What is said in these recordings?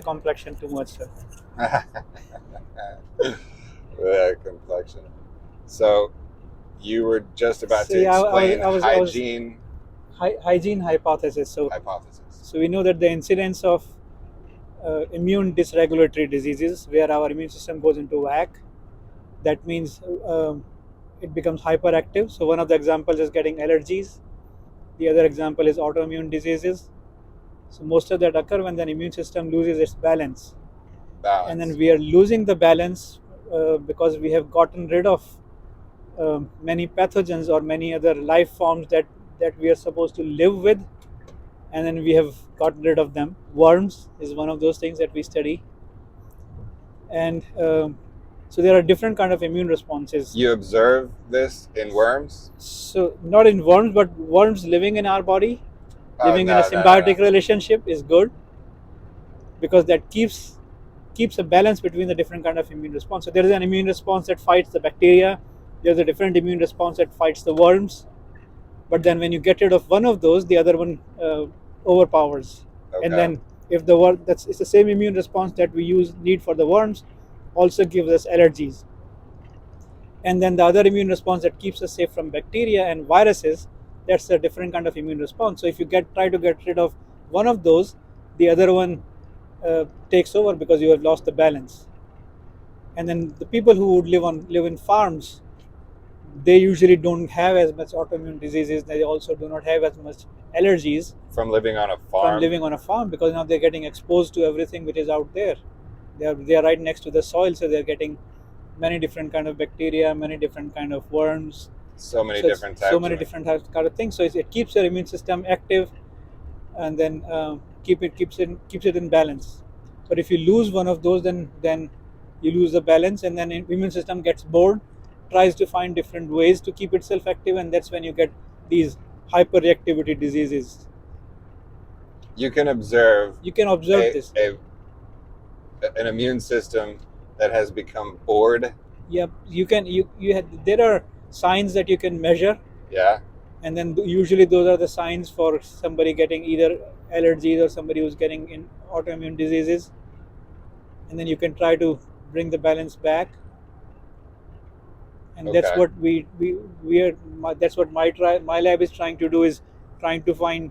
complexion too much, sir. The complexion. So you were just about So to yeah, explain I was hygiene hygiene hypothesis. hypothesis. So we know that the incidence of immune dysregulatory diseases, where our immune system goes into whack, that means it becomes hyperactive. So one of the examples is getting allergies. The other example is autoimmune diseases. So most of that occur when the immune system loses its balance, and then Balance. we are losing the balance because we have gotten rid of many pathogens or many other life forms that we are supposed to live with, and then we have gotten rid of them. Worms is one of those things that we study, and so there are different kind of immune responses. You observe this in worms? So not in worms, but worms living in our body, Oh, living in a no. symbiotic relationship is good, because that keeps a balance between the different kind of immune response. So there is an immune response that fights the bacteria. There's a different immune response that fights the worms. But then when you get rid of one of those, the other one overpowers. And Okay. then if the worm, that's it's the same immune response that we need for the worms, also gives us allergies. And then the other immune response that keeps us safe from bacteria and viruses, that's a different kind of immune response. So if you try to get rid of one of those, the other one takes over because you have lost the balance. And then the people who would live in farms, they usually don't have as much autoimmune diseases. They also do not have as much allergies From living on a from farm? living on a farm, because now they're getting exposed to everything which is out there. They are right next to the soil, so they're getting many different kind of bacteria, many different kind of worms. So many So it's different so types many of. different kind of things. So it keeps your immune system active, and then keeps it in balance. But if you lose one of those, then you lose the balance, and then immune system gets bored, tries to find different ways to keep itself active, and that's when you get these hyperreactivity diseases. You can observe You can observe a, this. a an immune system that has become bored. Yeah, you can there are signs that you can measure, Yeah. and then usually those are the signs for somebody getting either allergies or somebody who's getting in autoimmune diseases, and then you can try to bring the balance back. And that's Okay. what we are that's what my lab is trying to do, is trying to find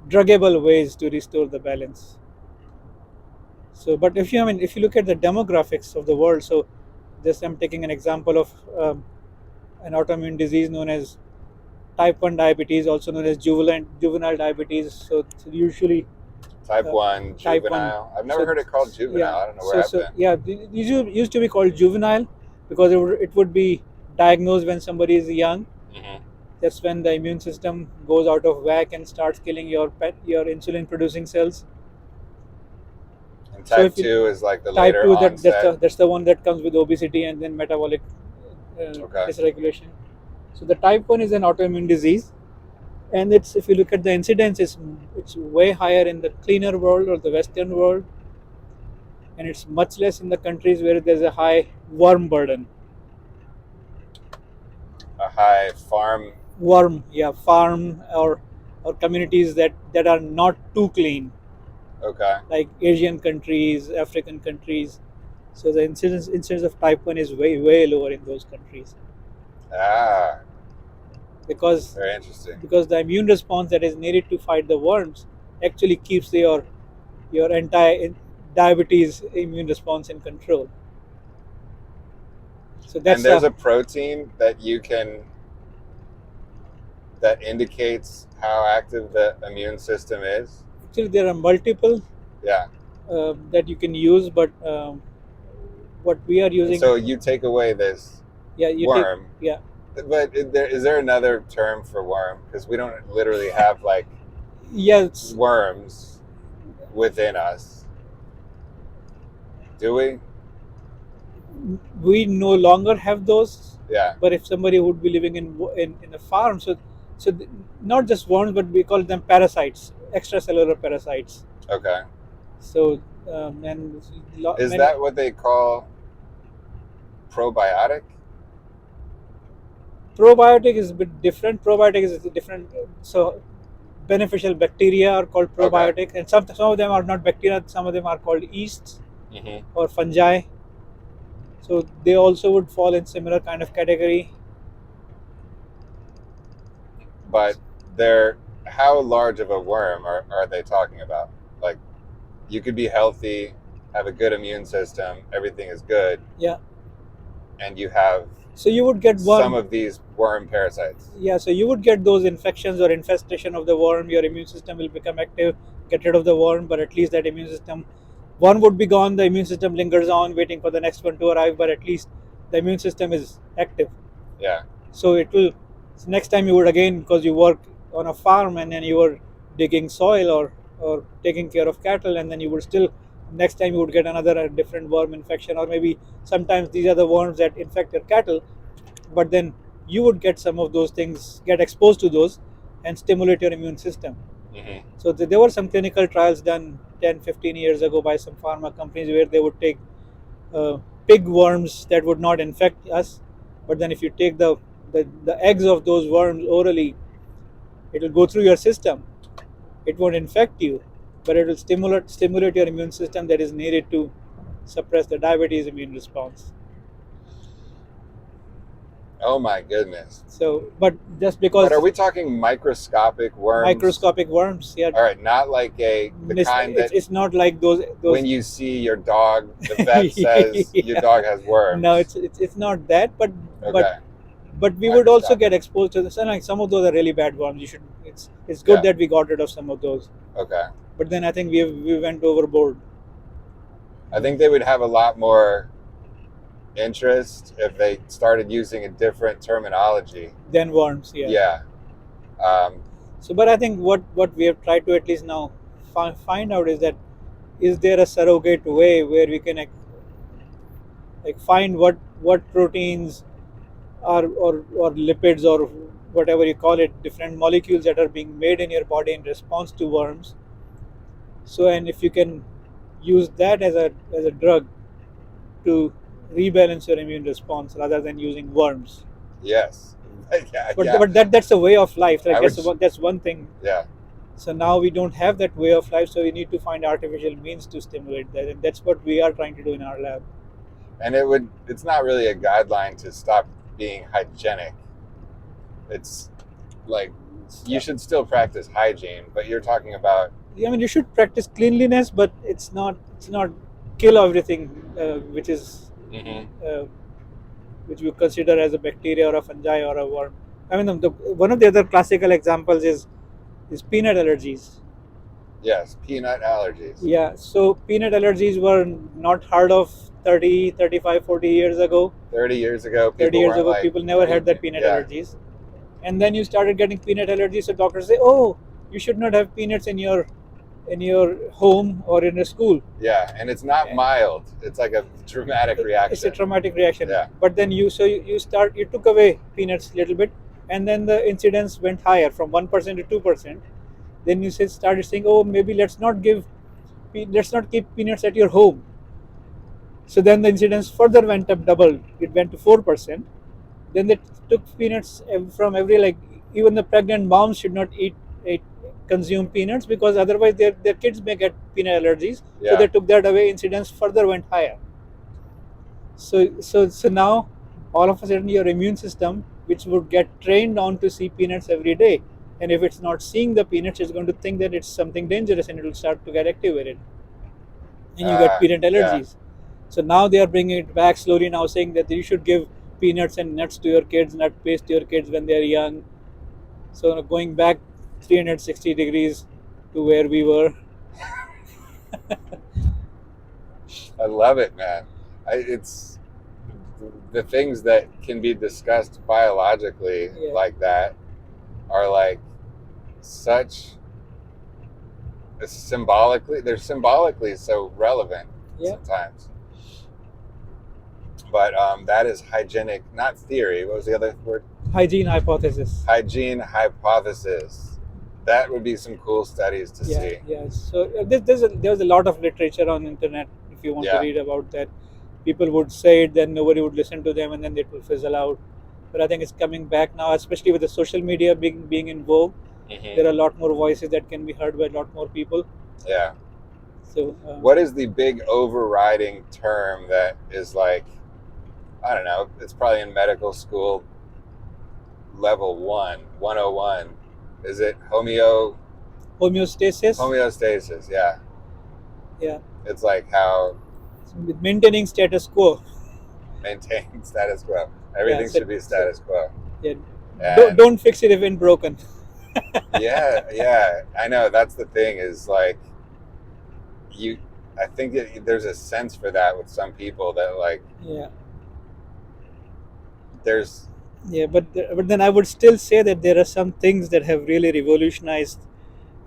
druggable ways to restore the balance. So but if you look at the demographics of the world, so just I'm taking an example of an autoimmune disease known as type 1 diabetes, also known as juvenile diabetes. So usually Type uh, 1 type 1. juvenile. I've never So heard it called yeah, juvenile. I don't know where I've been. yeah, these used to be called juvenile because it would be diagnosed when somebody is young. Hmm. That's when the immune system goes out of whack and starts killing your insulin producing cells. And So type if you 2 is like the type later 2, onset. that's the one that comes with obesity and then metabolic Okay. dysregulation. So the type 1 is an autoimmune disease, and it's if you look at the incidence, it's way higher in the cleaner world or the Western world, and it's much less in the countries where there's a high worm burden. A high farm. Worm, yeah, farm or communities that are not too clean, Okay. like Asian countries, African countries. So the incidence of type 1 is way lower in those countries, Ah, because very interesting. the immune response that is needed to fight the worms actually keeps your entire diabetes immune response in control. So And that's there's a a protein that that indicates how active the immune system is. actually there are multiple Yeah. that you can use, but what we are And using, so you take away this yeah, you take, worm, yeah, but is there another term for worm? Because we don't literally have like yes, worms within us, do we? we no longer have those. Yeah. But if somebody would be living in a farm, so not just worms, but we call them parasites, extracellular parasites. Okay. So and Is many that what they call probiotic? probiotic is a bit different. Probiotic is different. So beneficial bacteria are called Okay. probiotic, and some of them are not bacteria. Some of them are called yeasts Hmm. or fungi. So they also would fall in similar kind of category. But they're how large of a worm are they talking about? Like you could be healthy, have a good immune system, everything is good, Yeah. and you have So you would get some worm. of these worm parasites. Yeah. So you would get those infections or infestation of the worm. Your immune system will become active, get rid of the worm, but at least that immune system, one would be gone. The immune system lingers on, waiting for the next one to arrive, but at least the immune system is active. Yeah. So it will, so next time you would again, because you work on a farm and then you were digging soil or taking care of cattle, and then you would still, next time you would get another different worm infection, or maybe sometimes these are the worms that infect your cattle, but then you would get some of those things, get exposed to those, and stimulate your immune system. Hmm. So there were some clinical trials done 10, 15 years ago by some pharma companies where they would take pig worms that would not infect us, but then if you take the eggs of those worms orally, it will go through your system. It won't infect you, but it will stimulate your immune system that is needed to suppress the diabetes immune response. Oh my goodness. So, but just But are because we talking microscopic worms? microscopic worms, yeah, All right, not like the kind that it's not like those. when you see your dog, the vet says your Yeah. dog has No, worms. it's not that, but Okay, but we would also microscopic. get exposed to this, and like some of those are really bad worms. You should, it's good Yeah. that we got rid of some of those, Okay. but then I think we went overboard. I think they would have a lot more interest if they started using a different terminology. Then worms, yeah. Yeah. Um, So, but I think what we have tried to at least now find out is that, is there a surrogate way where we can like find what proteins are, or lipids, or whatever you call it, different molecules that are being made in your body in response to worms. So, and if you can use that as a drug to rebalance your immune response rather than using worms. yes. Yeah. But Yeah. that's a way of life. Like I would. that's one thing. Yeah. So now we don't have that way of life. So we need to find artificial means to stimulate that, and that's what we are trying to do in our lab. And it's not really a guideline to stop being hygienic. It's like you should still practice hygiene, but you're talking about I mean, you should practice cleanliness, but it's not kill everything, which is mhm, uh, which you consider as a bacteria or a fungi or a worm. I mean, one of the other classical examples is peanut allergies. yes, peanut allergies. Yeah, so peanut allergies were not heard of 30, 35, 40 years ago. 30 years ago, 30 people years weren't ago, like, people never what do you had that mean? peanut Yeah, allergies. And then you started getting peanut allergies, so doctors say, oh, you should not have peanuts in your home or in a school. yeah, and it's not mild. It's like a dramatic It's a reaction. traumatic reaction. Yeah, But then you took away peanuts a little bit, and then the incidence went higher from 1% to 2%. Then you started saying, oh, maybe let's not keep peanuts at your home. So then the incidence further went up, doubled. It went to 4%. Then they took peanuts from every, like, even the pregnant moms should not eat consume peanuts, because otherwise their kids may get peanut allergies. So yeah, they took that away. Incidence further went higher. So now all of a sudden your immune system, which would get trained on to see peanuts every day, and if it's not seeing the peanuts, it's going to think that it's something dangerous, and it will start to get activated, and you get peanut yeah. allergies. So now they are bringing it back slowly now, saying that you should give peanuts and nuts to your kids, nut paste to your kids when they're young. So going back 360 degrees to where we were. I love it, man. It's the things that can be discussed biologically Yeah. like that are like such they're symbolically so relevant Yeah. sometimes. But that is hygienic, not theory. What was the other word? Hygiene hypothesis. Hygiene hypothesis. That would be some cool studies to Yeah, see. yeah. So there's a lot of literature on the internet if you want Yeah. to read about that. People would say it, then nobody would listen to them, and then it will fizzle out. But I think it's coming back now, especially with the social media being in vogue. Hmm. There are a lot more voices that can be heard by a lot more people. Yeah. So What is the big overriding term that is like, I don't know, it's probably in medical school level 101. Is it homeostasis, homeostasis? Yeah. yeah, It's like how with maintaining status quo. maintain status quo. Yeah, Everything should be so status quo. yeah, And don't fix it if it's broken. yeah, yeah, I know. That's the thing is like, you, I think there's a sense for that with some people that like, Yeah, there's, yeah, but then I would still say that there are some things that have really revolutionized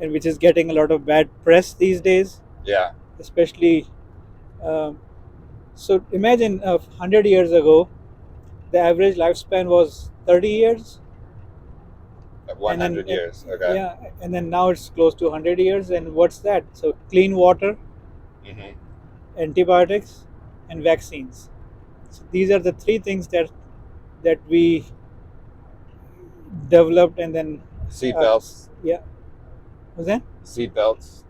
and which is getting a lot of bad press these days, yeah, especially. Um, so imagine 100 years ago, the average lifespan was 30 years, and then 100 years. Okay. yeah, and then now it's close to 100 years. And what's that? So clean water, Hmm. antibiotics, and vaccines. So these are the three things that we developed, and then Seat uh, belts, yeah, was that seat belts,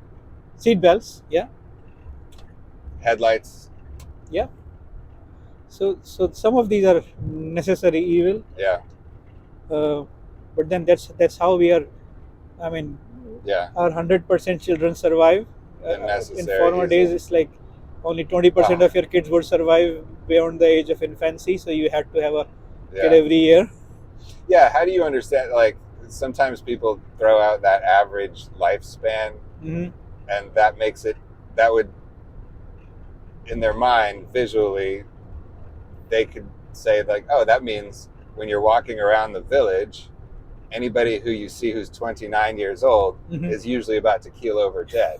seat belts? Yeah, headlights. yeah. So some of these are necessary evil, Yeah, uh, but then that's how we are. I mean, yeah, our 100% children survive. the In necessary former days, evil. it's like only 20% Ah, of your kids would survive beyond the age of infancy. So you had to have a kid yeah, every year. yeah. How do you understand? Like, sometimes people throw out that average lifespan, Hmm. and that makes it, that would, in their mind, visually, they could say like, oh, that means when you're walking around the village, anybody who you see who's 29 years old Hmm. is usually about to keel over dead,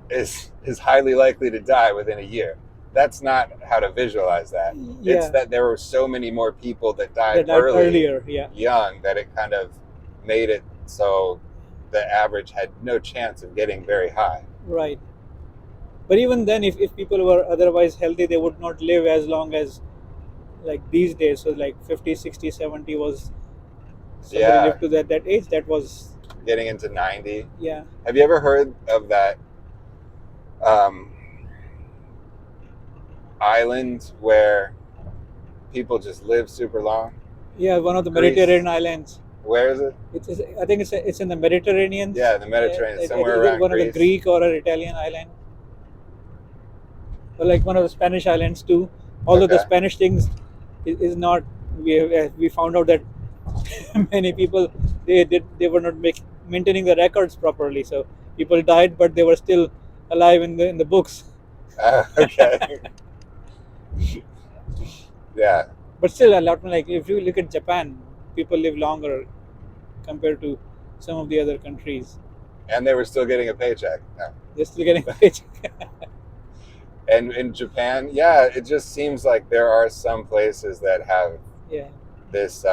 is highly likely to die within a year. That's not how to visualize that. It's Yeah, that there were so many more people that died that died early, earlier. Yeah, young, that it kind of made it so the average had no chance of getting very high. right. But even then, if people were otherwise healthy, they would not live as long as like these days. So like 50, 60, 70 was somebody Yeah, lived to that age. That was, getting into 90. yeah, Have you ever heard of that um, island where people just live super long? yeah, one of the Greece. Mediterranean islands. Where is it? I think it's in the Mediterranean. Yeah, the Mediterranean, somewhere Either around one of the Greece. Greek or an Italian island, or like one of the Spanish islands too. Although the Okay. Spanish things is not, we found out that many people they were not maintaining the records properly. So people died, but they were still alive in the books. Okay. Yeah. But still, a lot, like if you look at Japan, people live longer compared to some of the other countries. And they were still getting a paycheck. No. They're still getting paid. And in Japan, yeah, it just seems like there are some places that have Yeah, this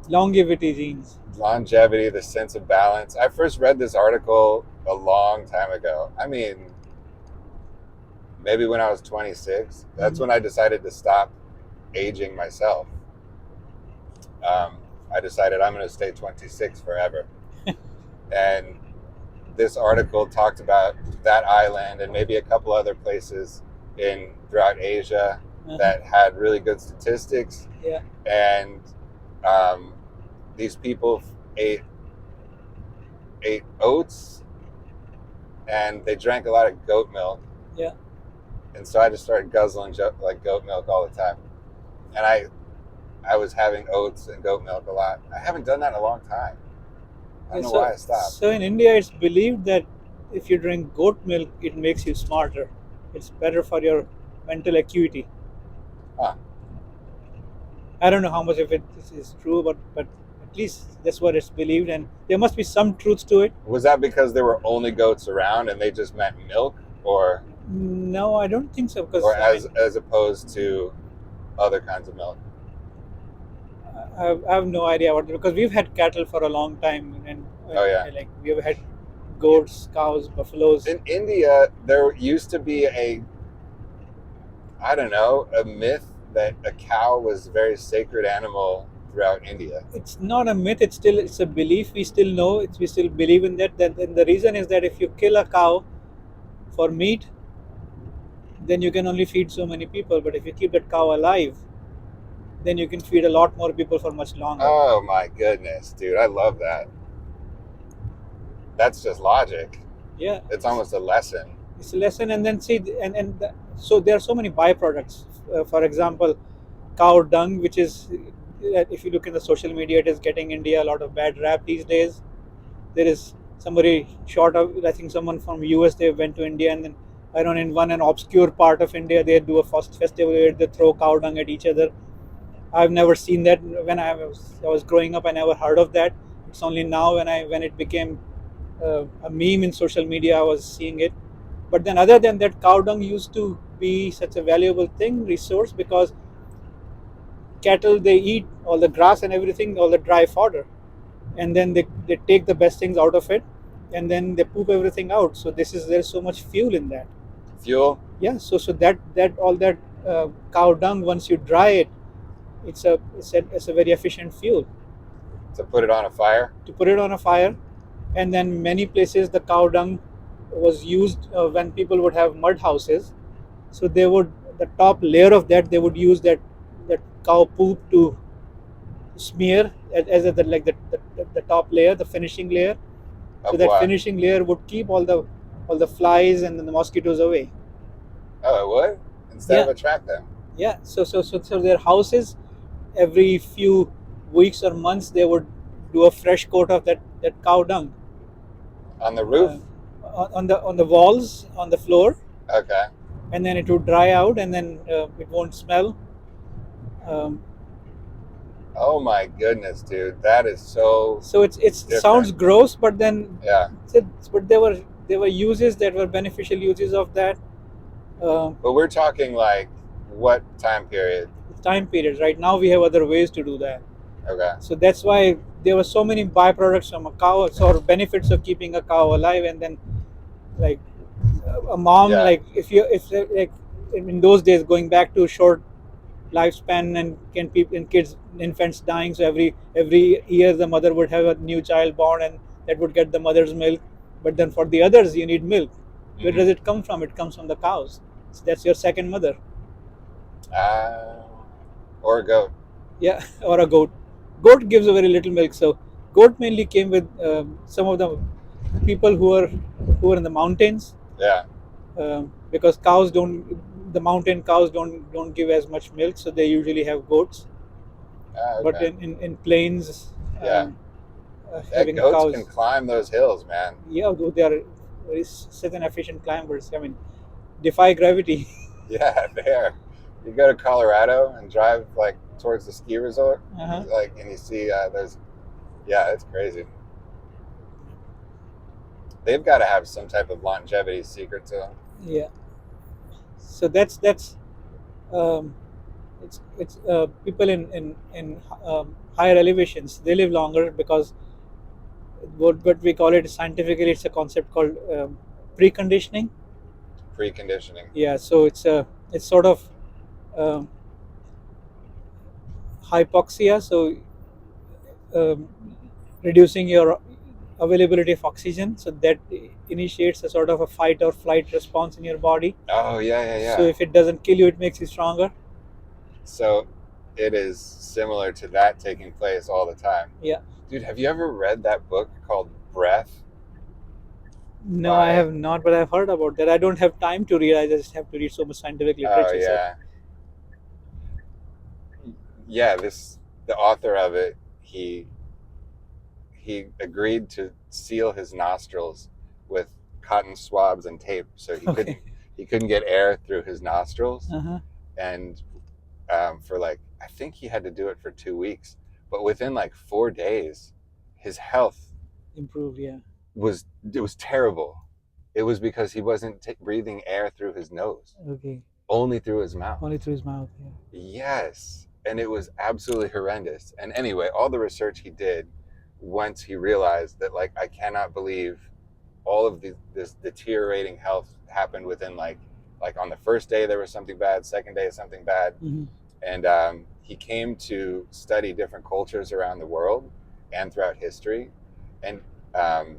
longevity genes. longevity, this sense of balance. I first read this article a long time ago. I mean, maybe when I was 26. That's Mhm. when I decided to stop aging myself. Um, I decided I'm going to stay 26 forever. And this article talked about that island and maybe a couple other places in throughout Asia Uh-huh. that had really good statistics. Yeah, And um, these people ate oats and they drank a lot of goat milk. yeah. And so I just started guzzling like goat milk all the time. And I was having oats and goat milk a lot. I haven't done that in a long time. I don't Yeah, know why I stopped. so in India, it's believed that if you drink goat milk, it makes you smarter. It's better for your mental acuity. Huh. I don't know how much of it is true, but at least that's what it's believed, and there must be some truth to it. Was that because there were only goats around and they just meant milk, No, I don't think so, or because I mean, as opposed to other kinds of milk? I have no idea what, because we've had cattle for a long time, Oh yeah. and like we've had goats, cows, buffaloes. In India, there used to be I don't know, a myth that a cow was a very sacred animal throughout India. It's not a myth. It's a belief. We still know. We still believe in that. Then the reason is that if you kill a cow for meat, then you can only feed so many people. But if you keep that cow alive, then you can feed a lot more people for much longer. Oh my goodness, dude, I love that. That's just logic. Yeah, It's almost a lesson. it's a lesson. And then see, so there are so many byproducts. For example, cow dung, which is, if you look in the social media, it is getting India a lot of bad rap these days. There is somebody short of, I think someone from US, they went to India, and then I don't know, in one an obscure part of India, they do a first festival where they throw cow dung at each other. I've never seen that when I was growing up. I never heard of that. It's only now when it became a meme in social media, I was seeing it. But then, other than that, cow dung used to be such a valuable thing, resource, because cattle, they eat all the grass and everything, all the dry fodder, and then they take the best things out of it, and then they poop everything out. So there's so much fuel in that. Fuel? Yeah. So that all that cow dung, once you dry it, it's a very efficient fuel To put it on a fire? to put it on a fire. And then many places the cow dung was used when people would have mud houses. So they would, the top layer of that, they would use that cow poop to smear as like the top layer, the finishing layer. So Of that what? finishing layer would keep all the flies and the mosquitoes away. Oh, it would? Instead of Yeah, attract them. yeah. So their houses, every few weeks or months, they would do a fresh coat of that cow dung On the roof? uh, on the walls, on the floor, Okay. and then it would dry out, and then it won't smell. Um, Oh my goodness, dude. That is so so it sounds different. gross, but then Yeah. but there were uses that were beneficial uses of that. But we're talking like what time period? Time periods. Right now, we have other ways to do that. Okay. So that's why there were so many byproducts from a cow, or benefits of keeping a cow alive. And then, like, a mom, Yeah. like, if like in those days, going back to short lifespan, and can people and kids, infants dying, so every year the mother would have a new child born, and that would get the mother's milk. But then for the others, you need milk. Where does Mm-hmm. it come from? It comes from the cows. So that's your second mother. Uh, or a goat. Yeah. Or a goat. Goat gives a very little milk. So goat mainly came with some of the people who are in the mountains, Yeah. because cows don't, the mountain cows don't give as much milk, so they usually have goats. But Okay. in plains, Yeah. Yeah. having Goats can cows, climb those hills, man. yeah, though they are such an efficient climbers. I mean, defy gravity. Yeah, there. You go to Colorado and drive like towards the ski resort, Uh-huh. like, and you see there's, yeah, it's crazy. They've got to have some type of longevity secret to them. Yeah. So that's um, it's people in higher elevations, they live longer, because what we call it scientifically, it's a concept called preconditioning. Preconditioning. Yeah. So it's sort of um, hypoxia. So um, reducing your availability of oxygen, so that initiates a sort of a fight or flight response in your body. Oh yeah, yeah, So yeah. if it doesn't kill you, it makes you stronger. So it is similar to that taking place all the time. Yeah. Dude, have you ever read that book called Breath? No, I By have not, but I've heard about that. I don't have time to read. I just have to read so much scientific Oh literature. So yeah, yeah. This the author of it. He agreed to seal his nostrils with cotton swabs and tape, so okay. he couldn't get air through his nostrils. Uh-huh. And for like, I think he had to do it for 2 weeks, but within like 4 days, his health Improve. Yeah. was it was terrible. It was because he wasn't breathing air through his nose, Okay. only through his mouth. Only through his mouth. Yeah. Yes, and it was absolutely horrendous. And anyway, all the research he did, once he realized that, like, I cannot believe all of this deteriorating health happened within like on the first day there was something bad, second day something bad, Mm-hmm. and he came to study different cultures around the world and throughout history, and um,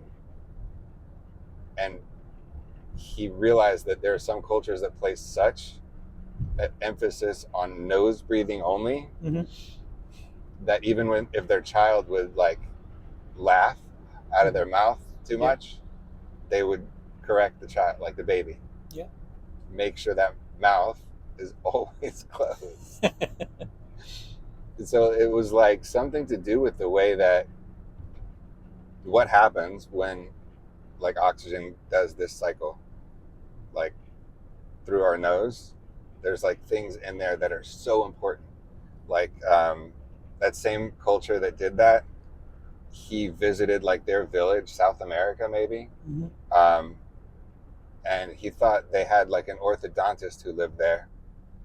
and he realized that there are some cultures that place such emphasis on nose breathing only, Mm-hmm. that even when if their child would like laugh out of their mouth too Yeah. much, they would correct the child, like the baby, Yeah. make sure that mouth is always closed. So it was like something to do with the way that what happens when like oxygen does this cycle, like through our nose. There's like things in there that are so important. Like that same culture that did that, he visited like their village, South America maybe, Mm-hmm. and he thought they had like an orthodontist who lived there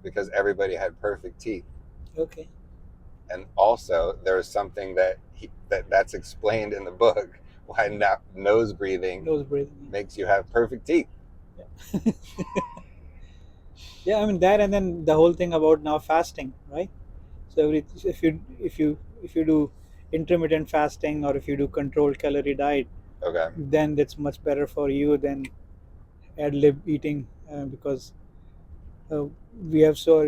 because everybody had perfect teeth. Okay. And also there was something that that's explained in the book, why nose breathing Nose breathing. makes you have perfect teeth. Yeah. Yeah, I mean that, and then the whole thing about now fasting, right? So if you do intermittent fasting, or if you do controlled calorie diet, Okay. then that's much better for you than ad lib eating, because uh, we are so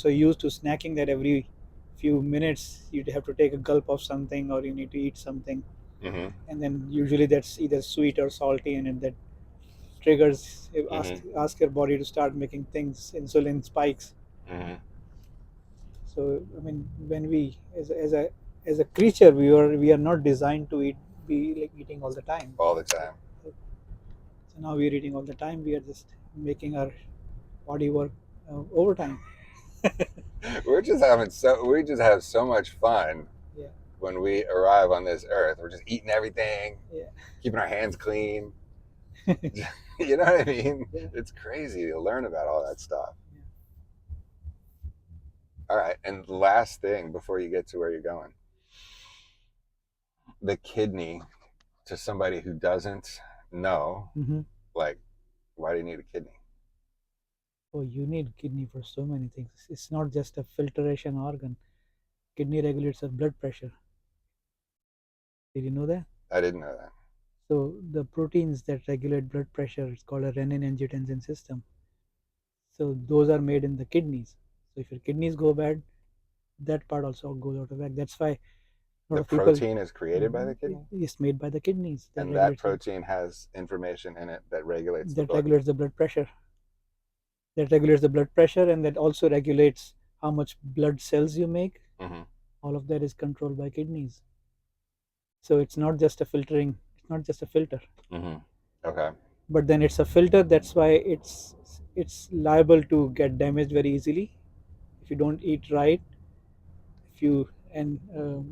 used to snacking that every few minutes you'd have to take a gulp of something, or you need to eat something, Mm-hmm. and then usually that's either sweet or salty, and that triggers, ask Mm-hmm. ask your body to start making things, insulin spikes. Mm-hmm. So I mean, when we as a creature, we are not designed to be like eating all the time. All the time. So now we are eating all the time. We are just making our body work overtime. We just have so much fun Yeah, when we arrive on this earth. We're just eating everything, yeah, keeping our hands clean. You know what I mean? yeah. It's crazy to learn about all that stuff. All right, and last thing before you get to where you're going, the kidney, to somebody who doesn't know, Mm-hmm. like, why do you need a kidney? Oh, you need kidney for so many things. It's not just a filtration organ. Kidney regulates our blood pressure. Did you know that? I didn't know that. So the proteins that regulate blood pressure is called a renin-angiotensin system. So those are made in the kidneys. So if your kidneys go bad, that part also goes out of whack. That's why a lot The of people, protein is created by the kidney, is made by the kidneys that and that regulates protein has information in it that regulates the that blood. regulates the blood pressure. That regulates the blood pressure, and that also regulates how much blood cells you make. Mm-hmm. All of that is controlled by kidneys. So it's not just a filtering. It's not just a filter, Mm-hmm. Okay. but then it's a filter. That's why it's liable to get damaged very easily if you don't eat right. If you and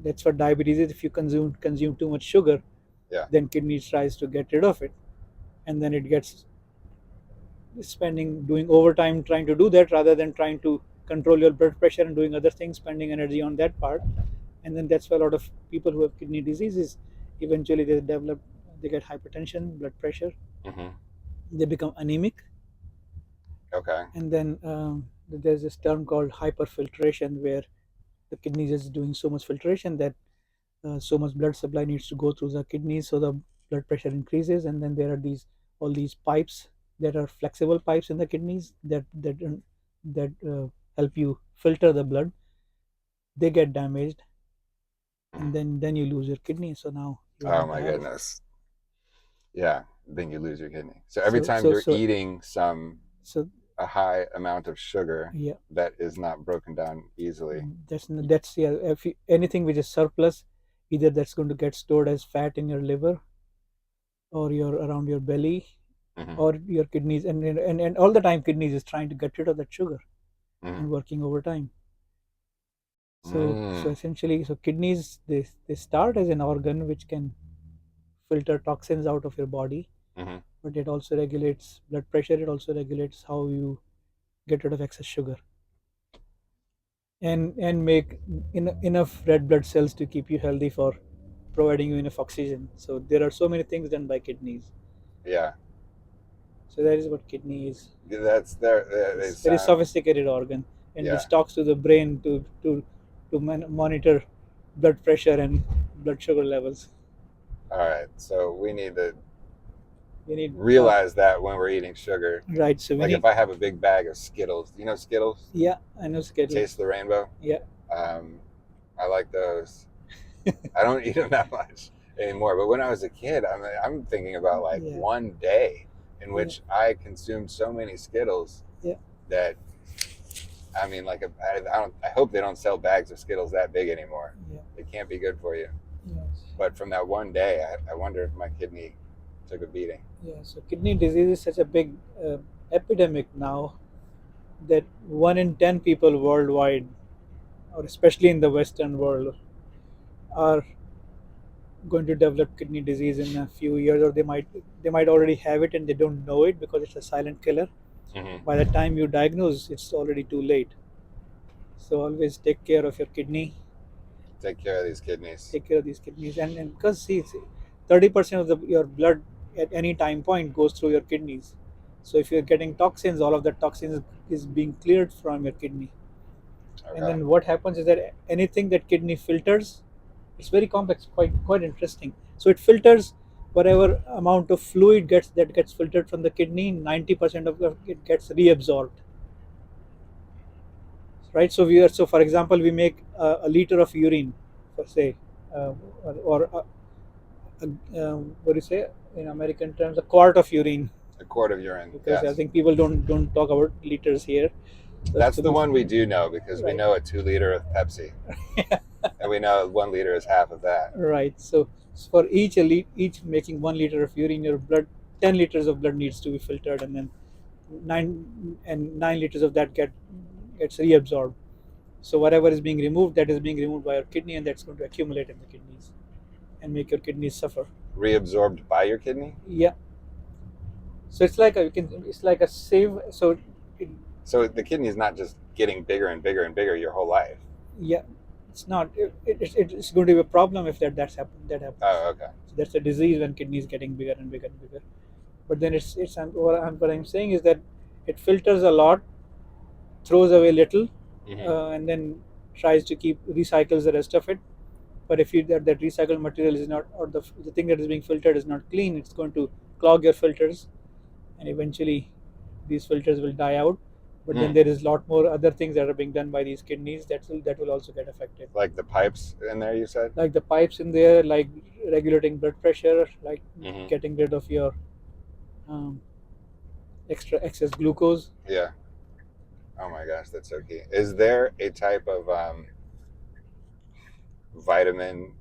That's what diabetes is. If you consume too much sugar, Yeah. then kidneys tries to get rid of it, and then it gets spending doing overtime trying to do that, rather than trying to control your blood pressure and doing other things, spending energy on that part. And then that's why a lot of people who have kidney diseases, eventually they get hypertension, blood pressure, Mm-hmm. they become anemic. Okay. And then there's this term called hyperfiltration, where the kidneys is doing so much filtration that so much blood supply needs to go through the kidneys, so the blood pressure increases. And then there are all these pipes that are flexible pipes in the kidneys that help you filter the blood. They get damaged, and Mm-hmm. then you lose your kidney. So now you Oh have my dialysis. goodness. Yeah. Then you lose your kidney. So every So time so you're so eating so a high amount of sugar yeah, that is not broken down easily. that's yeah. If anything which is surplus, either that's going to get stored as fat in your liver, or your around your belly, Mm-hmm. or your kidneys, and all the time kidneys is trying to get rid of that sugar Mm-hmm. and working overtime. So Mm. essentially, so kidneys, they start as an organ which can filter toxins out of your body, Mm-hmm. but it also regulates blood pressure. It also regulates how you get rid of excess sugar, and make enough red blood cells to keep you healthy, for providing you enough oxygen. So there are so many things done by kidneys. Yeah. So that is what kidney is. That's there. They It's very sound. sophisticated organ. and Yeah. which talks to the brain to monitor blood pressure and blood sugar levels. All right. So we need to We need realize that when we're eating sugar. right. So we Like need if I have a big bag of Skittles, you know Skittles? yeah. I know Taste Skittles. of the Rainbow? Yeah. Um, I like those. I don't eat them that much anymore. But when I was a kid, I'm thinking about like Yeah. one day in Yeah. which I consumed so many Skittles Yeah. that I mean, like I hope they don't sell bags of Skittles that big anymore. Yeah. They can't be good for you. Yes. But from that one day, I wonder if my kidney took a beating. Yeah. So kidney disease is such a big epidemic now that 1 in 10 people worldwide, or especially in the Western world, are going to develop kidney disease in a few years, or they might already have it and they don't know it because it's a silent killer. Mm-hmm. By the time you diagnose, it's already too late. So always take care of your kidney, Take care of these kidneys. take care of these kidneys, and because see, 30% of your blood at any time point goes through your kidneys. So if you're getting toxins, all of that toxins is being cleared from your kidney. And Okay. then what happens is that anything that kidney filters, it's very complex, quite interesting. So it filters whatever amount of fluid gets filtered from the kidney. 90% of it gets reabsorbed, right? So for example, we make a liter of urine, for say, or what do you say in American terms, a quart of urine, A quart of urine. because I Yes. think people don't talk about liters here. So That's to the be one we do know because we right. know a 2 liter of Pepsi, and we know 1 liter is half of that. Right. So for each making 1 liter of urine, your blood, 10 liters of blood needs to be filtered, and then 9 liters of that gets reabsorbed. So whatever is being removed, that is being removed by your kidney, and that's going to accumulate in the kidneys and make your kidneys suffer. Reabsorbed by your kidney. Yeah. So it's like a save. So it, So the kidney is not just getting bigger and bigger and bigger your whole life. yeah, it's not. It's going to be a problem if that happens. Oh, okay. So that's a disease when kidneys getting bigger and bigger and bigger. But then what I'm saying is that it filters a lot, throws away little, Mm-hmm. and then tries to keep recycles the rest of it. But if that recycled material is not, or the thing that is being filtered is not clean, it's going to clog your filters, and eventually these filters will die out. But then Mm. there is a lot more other things that are being done by these kidneys that will also get affected, Like the pipes in there, you said. like the pipes in there, like regulating blood pressure, like Mm-hmm. getting rid of your um, excess glucose. Yeah. Oh my gosh, that's so key. Is there a type of vitamin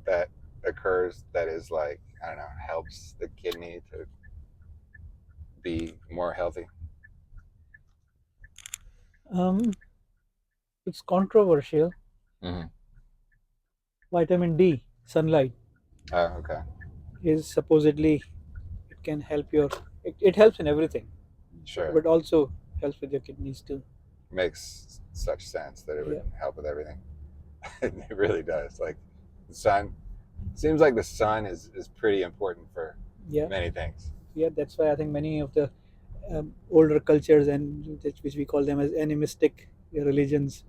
that occurs that is like I don't know helps the kidney to be more healthy? Um, it's controversial. Mm-hmm. Vitamin D, sunlight, Oh, okay. is supposedly it can help it helps in everything, Sure. but also helps with your kidneys too. Makes such sense that it would Yeah, help with everything. It really does. Like the sun seems like the sun is pretty important for yeah, many things. yeah. That's why I think many of the older cultures, and which we call them as animistic religions,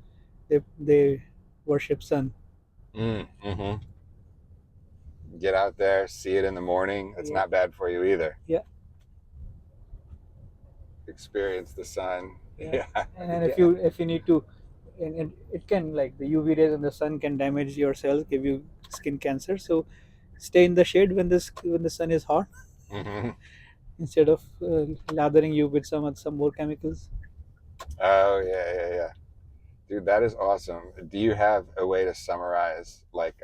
they worship sun. Mm-hmm. Get out there, see it in the morning. It's Yeah, not bad for you either. yeah, Experience the sun. yeah. Yeah. And if Yeah. you need to, and it can, like, the UV rays in the sun can damage your cells, give you skin cancer. So stay in the shade when the sun is hot, Mm-hmm. instead of lathering you with some more chemicals. Oh yeah, yeah, yeah. Dude, that is awesome. Do you have a way to summarize like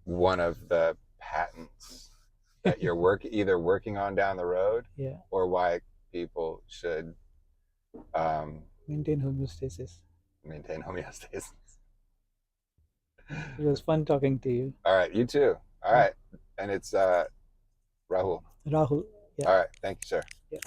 one of the patents that you're either working on down the road Yeah, or why people should um, maintain homeostasis. maintain homeostasis? It was fun talking to you. All right, you too. All Yeah, right. And it's Rahul. Rahul. Yeah, All right. Thank you, sir. yeah.